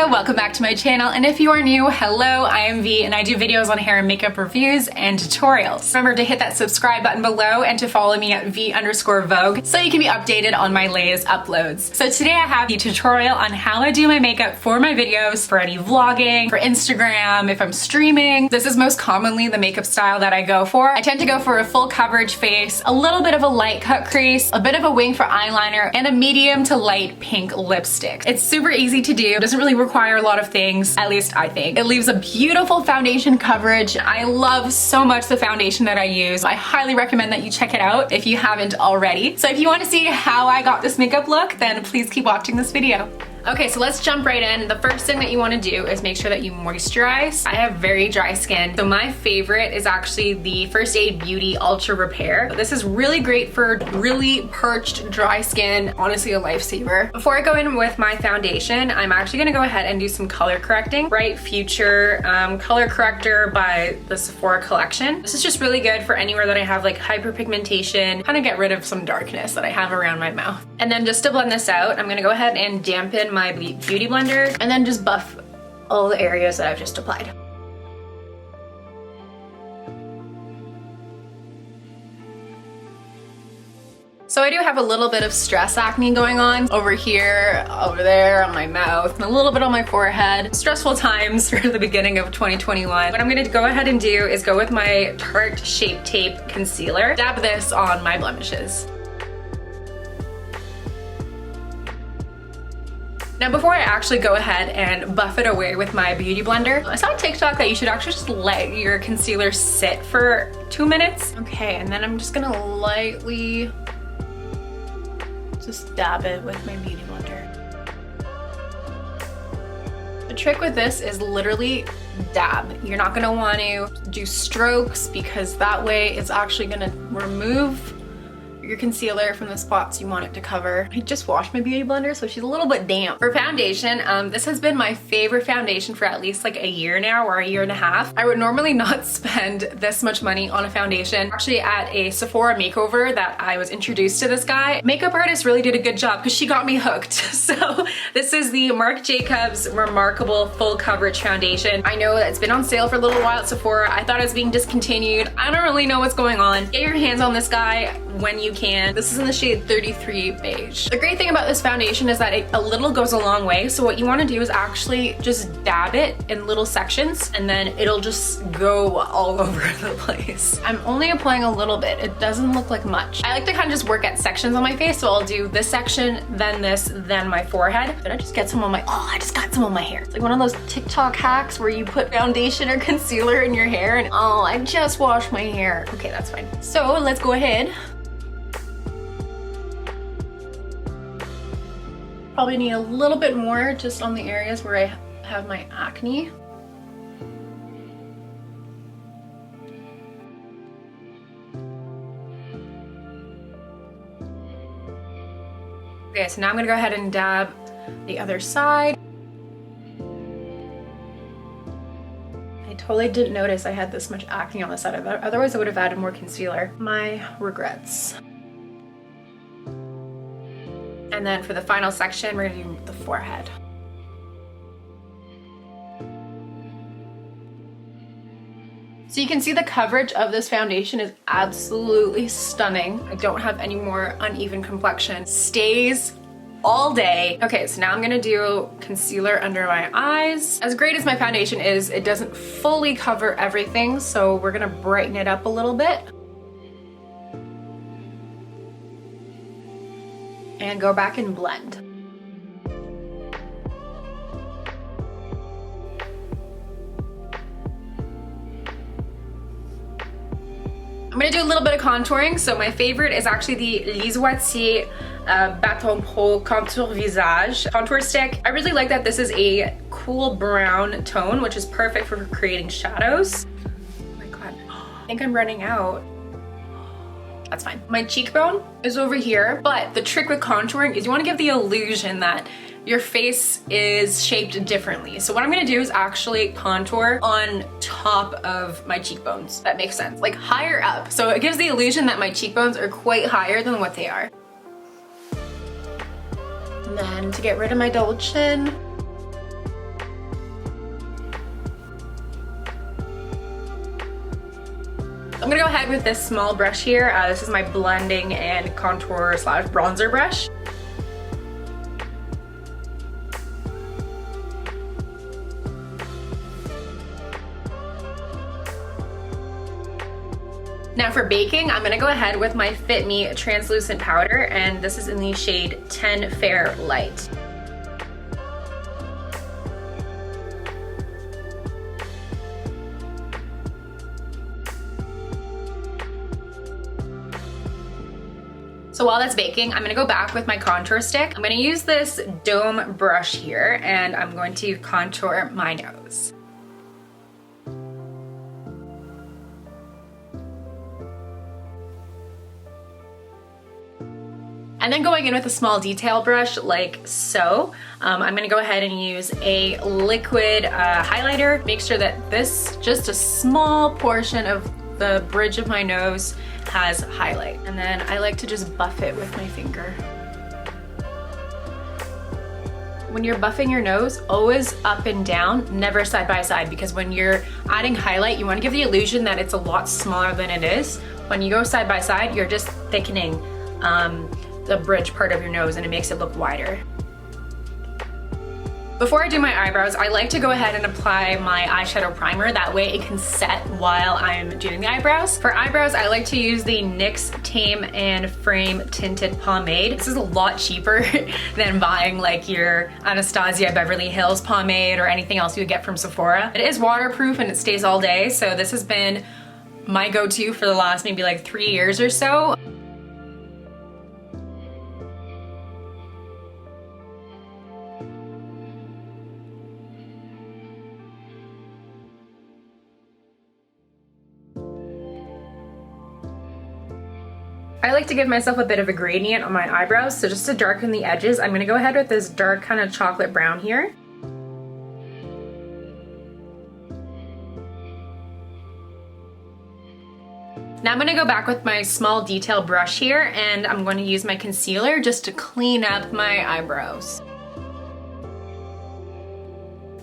Hello, welcome back to my channel, and if you are new, hello, I am V and I do videos on hair and makeup reviews and tutorials. Remember to hit that subscribe button below and to follow me at V_Vogue so you can be updated on my latest uploads. So today I have the tutorial on how I do my makeup for my videos, for any vlogging, for Instagram, if I'm streaming. This is most commonly the makeup style that I go for. I tend to go for a full coverage face, a little bit of a light cut crease, a bit of a wing for eyeliner, and a medium to light pink lipstick. It's super easy to do. Doesn't really require a lot of things, at least I think. It leaves a beautiful foundation coverage. I love so much the foundation that I use. I highly recommend that you check it out if you haven't already. So if you want to see how I got this makeup look, then please keep watching this video. Okay, so let's jump right in. The first thing that you want to do is make sure that you moisturize. I have very dry skin, so my favorite is actually the First Aid Beauty Ultra Repair. This is really great for really parched, dry skin, honestly a lifesaver. Before I go in with my foundation, I'm actually gonna go ahead and do some color correcting. Bright Future Color Corrector by the Sephora collection. This is just really good for anywhere that I have like hyperpigmentation, kind of get rid of some darkness that I have around my mouth. And then just to blend this out, I'm gonna go ahead and dampen my beauty blender and then just buff all the areas that I've just applied. So I do have a little bit of stress acne going on over here, over there, on my mouth, and a little bit on my forehead. Stressful times for the beginning of 2021. What I'm gonna go ahead and do is go with my Tarte Shape Tape Concealer. Dab this on my blemishes. Now before I actually go ahead and buff it away with my beauty blender, I saw on TikTok that you should actually just let your concealer sit for 2 minutes. Okay, and then I'm just gonna lightly just dab it with my beauty blender. The trick with this is literally dab. You're not gonna want to do strokes because that way it's actually gonna remove your concealer from the spots you want it to cover. I just washed my beauty blender, so she's a little bit damp. For foundation, this has been my favorite foundation for at least like a year now or a year and a half. I would normally not spend this much money on a foundation. Actually at a Sephora makeover that I was introduced to this guy, makeup artist really did a good job because she got me hooked. So this is the Marc Jacobs Remarkable Full Coverage Foundation. I know that it's been on sale for a little while at Sephora. I thought it was being discontinued. I don't really know what's going on. Get your hands on this guy when you can. This is in the shade 33 Beige. The great thing about this foundation is that a little goes a long way. So what you want to do is actually just dab it in little sections and then it'll just go all over the place. I'm only applying a little bit. It doesn't look like much. I like to kind of just work at sections on my face. So I'll do this section, then this, then my forehead. Then I just get some on my, I just got some on my hair. It's like one of those TikTok hacks where you put foundation or concealer in your hair and I just washed my hair. Okay, that's fine. So let's go ahead. Probably need a little bit more just on the areas where I have my acne. Okay, so now I'm gonna go ahead and dab the other side. I totally didn't notice I had this much acne on the side of it. Otherwise I would have added more concealer. My regrets. And then for the final section, we're gonna do the forehead. So you can see the coverage of this foundation is absolutely stunning. I don't have any more uneven complexion. Stays all day. Okay, so now I'm gonna do concealer under my eyes. As great as my foundation is, it doesn't fully cover everything, so we're gonna brighten it up a little bit. And go back and blend. I'm gonna do a little bit of contouring. So my favorite is actually the Lise Wattier Baton Pro Contour Visage contour stick. I really like that this is a cool brown tone, which is perfect for creating shadows. Oh my God, I think I'm running out. That's fine. My cheekbone is over here, but the trick with contouring is you want to give the illusion that your face is shaped differently. So what I'm gonna do is actually contour on top of my cheekbones. That makes sense, like higher up. So it gives the illusion that my cheekbones are quite higher than what they are. And then to get rid of my double chin, I'm gonna go ahead with this small brush here. This is my blending and contour slash bronzer brush. Now for baking, I'm gonna go ahead with my Fit Me translucent powder, and this is in the shade 10 Fair Light. So while that's baking, I'm gonna go back with my contour stick. I'm gonna use this dome brush here, and I'm going to contour my nose. And then going in with a small detail brush like so, I'm gonna go ahead and use a liquid highlighter. Make sure that this, just a small portion of the bridge of my nose has highlight. And then I like to just buff it with my finger. When you're buffing your nose, always up and down, never side by side, because when you're adding highlight, you wanna give the illusion that it's a lot smaller than it is. When you go side by side, you're just thickening the bridge part of your nose, and it makes it look wider. Before I do my eyebrows, I like to go ahead and apply my eyeshadow primer. That way it can set while I'm doing the eyebrows. For eyebrows, I like to use the NYX Tame and Frame Tinted Pomade. This is a lot cheaper than buying like your Anastasia Beverly Hills pomade or anything else you would get from Sephora. It is waterproof and it stays all day, so this has been my go-to for the last maybe like 3 years or so. I like to give myself a bit of a gradient on my eyebrows, so just to darken the edges, I'm gonna go ahead with this dark kind of chocolate brown here. Now I'm gonna go back with my small detail brush here, and I'm going to use my concealer just to clean up my eyebrows.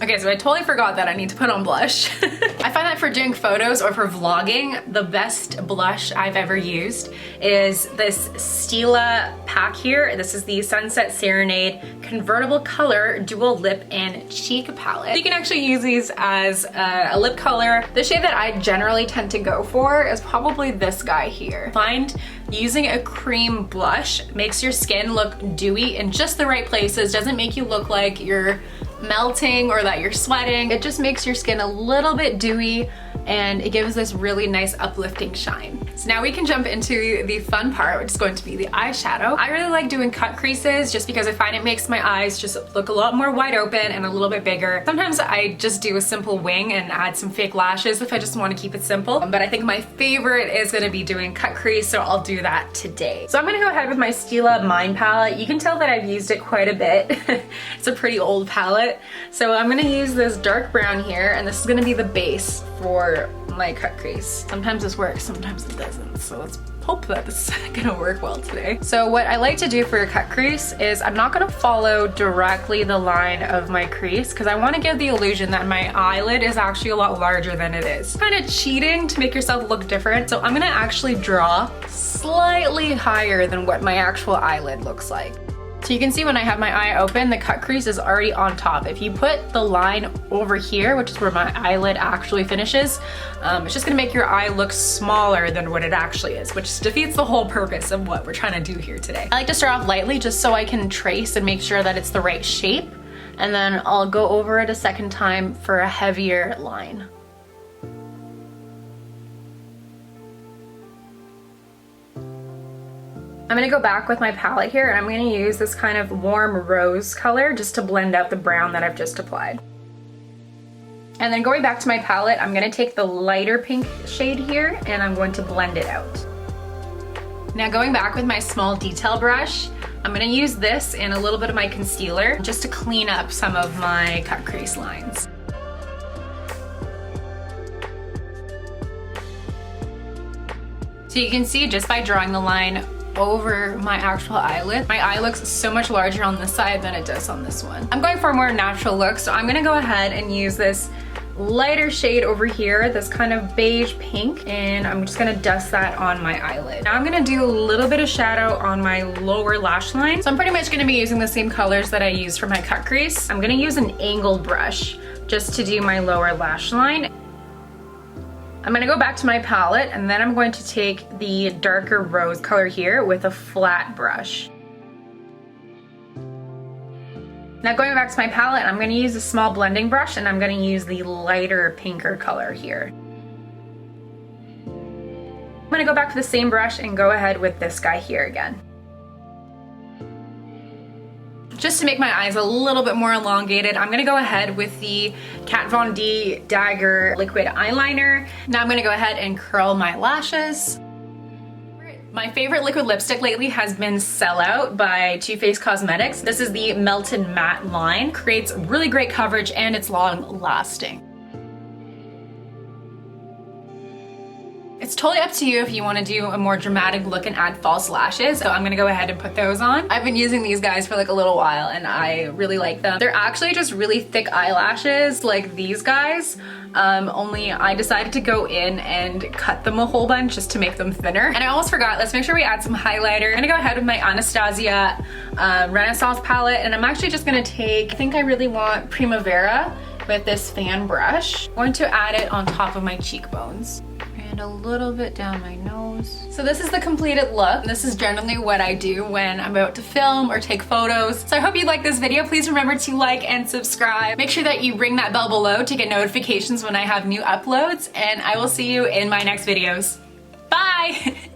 Okay, so I totally forgot that I need to put on blush. I find that for doing photos or for vlogging, the best blush I've ever used is this Stila pack here. This is the Sunset Serenade Convertible Color Dual Lip and Cheek Palette. You can actually use these as a lip color. The shade that I generally tend to go for is probably this guy here. Find using a cream blush makes your skin look dewy in just the right places, doesn't make you look like you're melting or that you're sweating. It just makes your skin a little bit dewy, and it gives this really nice uplifting shine. So now we can jump into the fun part, which is going to be the eyeshadow. I really like doing cut creases just because I find it makes my eyes just look a lot more wide open and a little bit bigger. Sometimes I just do a simple wing and add some fake lashes if I just want to keep it simple. But I think my favorite is going to be doing cut crease, so I'll do that today. So I'm going to go ahead with my Stila Mind palette. You can tell that I've used it quite a bit. It's a pretty old palette. So I'm going to use this dark brown here, and this is going to be the base for my cut crease. Sometimes this works, sometimes it doesn't. So let's hope that this is gonna work well today. So what I like to do for a cut crease is I'm not gonna follow directly the line of my crease because I want to give the illusion that my eyelid is actually a lot larger than it is. Kind of cheating to make yourself look different. So I'm gonna actually draw slightly higher than what my actual eyelid looks like. So you can see when I have my eye open, the cut crease is already on top. If you put the line over here, which is where my eyelid actually finishes, it's just gonna make your eye look smaller than what it actually is, which defeats the whole purpose of what we're trying to do here today. I like to start off lightly just so I can trace and make sure that it's the right shape, and then I'll go over it a second time for a heavier line. I'm gonna go back with my palette here, and I'm gonna use this kind of warm rose color just to blend out the brown that I've just applied. And then going back to my palette, I'm gonna take the lighter pink shade here and I'm going to blend it out. Now going back with my small detail brush, I'm gonna use this and a little bit of my concealer just to clean up some of my cut crease lines. So you can see just by drawing the line over my actual eyelid, my eye looks so much larger on this side than it does on this one. I'm going for a more natural look, so I'm gonna go ahead and use this lighter shade over here, this kind of beige pink, and I'm just gonna dust that on my eyelid. Now I'm gonna do a little bit of shadow on my lower lash line. So I'm pretty much gonna be using the same colors that I used for my cut crease. I'm gonna use an angled brush just to do my lower lash line. I'm gonna go back to my palette, and then I'm going to take the darker rose color here with a flat brush. Now going back to my palette, I'm gonna use a small blending brush, and I'm gonna use the lighter pinker color here. I'm gonna go back to the same brush and go ahead with this guy here again. Just to make my eyes a little bit more elongated, I'm gonna go ahead with the Kat Von D Dagger liquid eyeliner. Now I'm gonna go ahead and curl my lashes. My favorite liquid lipstick lately has been Sell Out by Too Faced Cosmetics. This is the Melted Matte line. Creates really great coverage and it's long lasting. It's totally up to you if you want to do a more dramatic look and add false lashes. So I'm gonna go ahead and put those on. I've been using these guys for like a little while and I really like them. They're actually just really thick eyelashes like these guys. Only I decided to go in and cut them a whole bunch just to make them thinner. And I almost forgot, let's make sure we add some highlighter. I'm gonna go ahead with my Anastasia Renaissance palette, and I'm actually just gonna take, I think I really want Primavera with this fan brush. I'm going to add it on top of my cheekbones and a little bit down my nose. So this is the completed look. This is generally what I do when I'm about to film or take photos. So I hope you like this video. Please remember to like and subscribe. Make sure that you ring that bell below to get notifications when I have new uploads, and I will see you in my next videos. Bye!